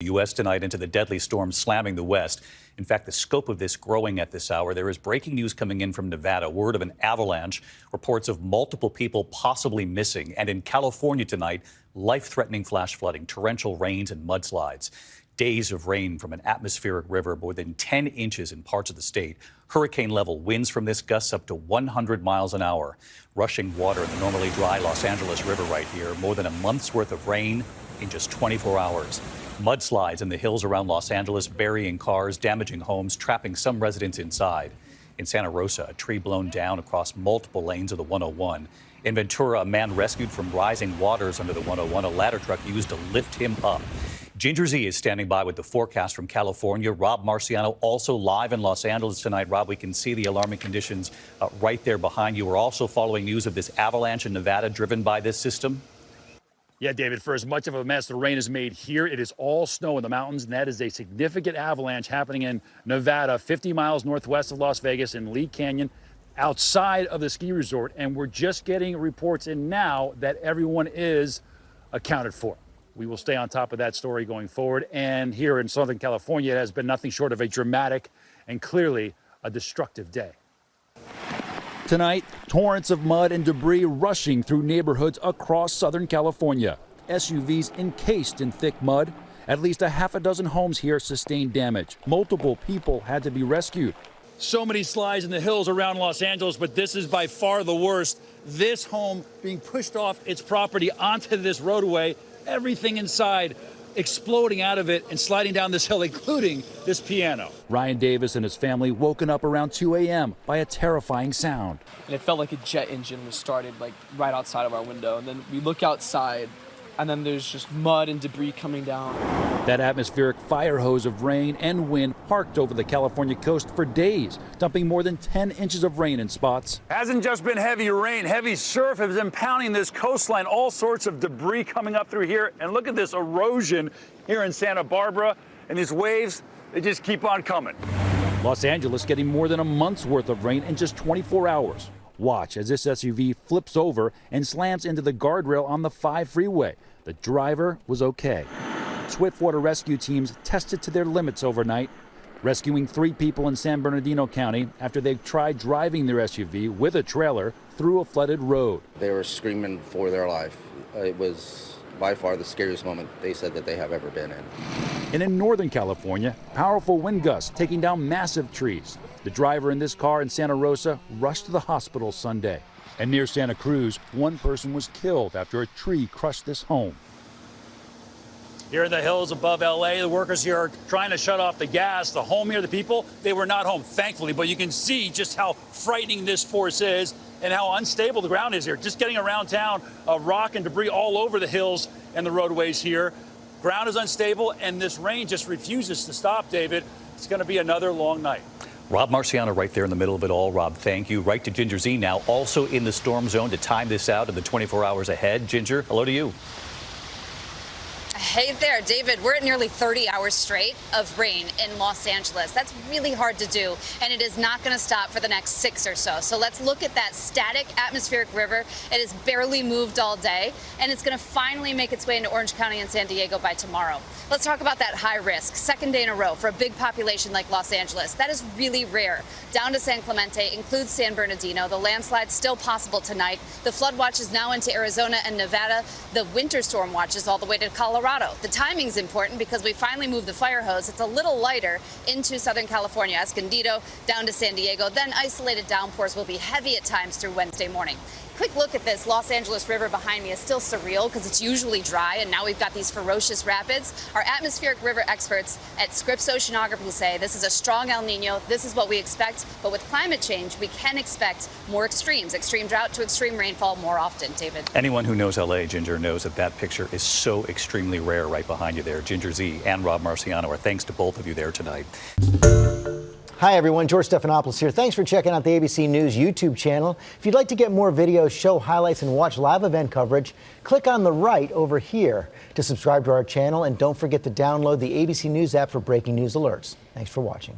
The U.S. tonight into the deadly storm slamming the West. In fact, the scope of this growing at this hour. There is breaking news coming in from Nevada. Word of an avalanche. Reports of multiple people possibly missing. And in California tonight, life-threatening flash flooding, torrential rains and mudslides. Days of rain from an atmospheric river, more than 10 inches in parts of the state. Hurricane-level winds from this gusts up to 100 miles an hour. Rushing water in the normally dry Los Angeles River right here. More than a month's worth of rain in just 24 hours. Mudslides in the hills around Los Angeles, burying cars, damaging homes, trapping some residents inside. In Santa Rosa, a tree blown down across multiple lanes of the 101. In Ventura, a man rescued from rising waters under the 101, a ladder truck used to lift him up. Ginger Z is standing by with the forecast from California. Rob Marciano also live in Los Angeles tonight. Rob, we can see the alarming conditions right there behind you. We're also following news of this avalanche in Nevada driven by this system. Yeah, David, for as much of a mess the rain has made here, it is all snow in the mountains, and that is a significant avalanche happening in Nevada, 50 miles northwest of Las Vegas in Lee Canyon, outside of the ski resort. And we're just getting reports in now that everyone is accounted for. We will stay on top of that story going forward. And here in Southern California, it has been nothing short of a dramatic and clearly a destructive day. Tonight, torrents of mud and debris rushing through neighborhoods across Southern California. SUVs encased in thick mud. At least a half a dozen homes here sustained damage. Multiple people had to be rescued. So many slides in the hills around Los Angeles, but this is by far the worst. This home being pushed off its property onto this roadway, everything inside exploding out of it and sliding down this hill, including this piano. Ryan Davis and his family woken up around 2 a.m. by a terrifying sound. And it felt like a jet engine was started like right outside of our window. And then we look outside and then there's just mud and debris coming down. That atmospheric fire hose of rain and wind parked over the California coast for days, dumping more than 10 inches of rain in spots. Hasn't just been heavy rain, heavy surf has been pounding this coastline, all sorts of debris coming up through here. And look at this erosion here in Santa Barbara. And these waves, they just keep on coming. Los Angeles getting more than a month's worth of rain in just 24 hours. Watch as this SUV flips over and slams into the guardrail on the 5 freeway. The driver was okay. Swiftwater rescue teams tested to their limits overnight, rescuing 3 people in San Bernardino County after they tried driving their SUV with a trailer through a flooded road. They were screaming for their life. It was by far the scariest moment they said that they have ever been in. And in Northern California, powerful wind gusts taking down massive trees. The driver in this car in Santa Rosa rushed to the hospital Sunday. And near Santa Cruz, one person was killed after a tree crushed this home. Here in the hills above L.A., the workers here are trying to shut off the gas. The home here, the people, they were not home, thankfully. But you can see just how frightening this force is and how unstable the ground is here. Just getting around town, rock and debris all over the hills and the roadways here. Ground is unstable, and this rain just refuses to stop, David. It's going to be another long night. Rob Marciano right there in the middle of it all. Rob, thank you. Right to Ginger Z now, also in the storm zone to time this out in the 24 hours ahead. Ginger, hello to you. Hey there, David. We're at nearly 30 hours straight of rain in Los Angeles. That's really hard to do, and it is not going to stop for the next 6 or so. So let's look at that static atmospheric river. It has barely moved all day, and it's going to finally make its way into Orange County and San Diego by tomorrow. Let's talk about that high risk. Second day in a row for a big population like Los Angeles. That is really rare. Down to San Clemente, includes San Bernardino. The landslide still possible tonight. The flood watch is now into Arizona and Nevada. The winter storm watch is all the way to Colorado. The timing's important because we finally moved the fire hose. It's a little lighter into Southern California, Escondido, down to San Diego. Then isolated downpours will be heavy at times through Wednesday morning. Quick look at this Los Angeles River behind me is still surreal because it's usually dry, and now we've got these ferocious rapids. Our atmospheric river experts at Scripps Oceanography say this is a strong El Nino. This is what we expect, but with climate change, we can expect more extremes, extreme drought to extreme rainfall more often, David. Anyone who knows L.A., Ginger, knows that that picture is so extremely rare right behind you there. Ginger Z and Rob Marciano, our thanks to both of you there tonight. Hi, everyone. George Stephanopoulos here. Thanks for checking out the ABC News YouTube channel. If you'd like to get more videos, show highlights, and watch live event coverage, click on the right over here to subscribe to our channel. And don't forget to download the ABC News app for breaking news alerts. Thanks for watching.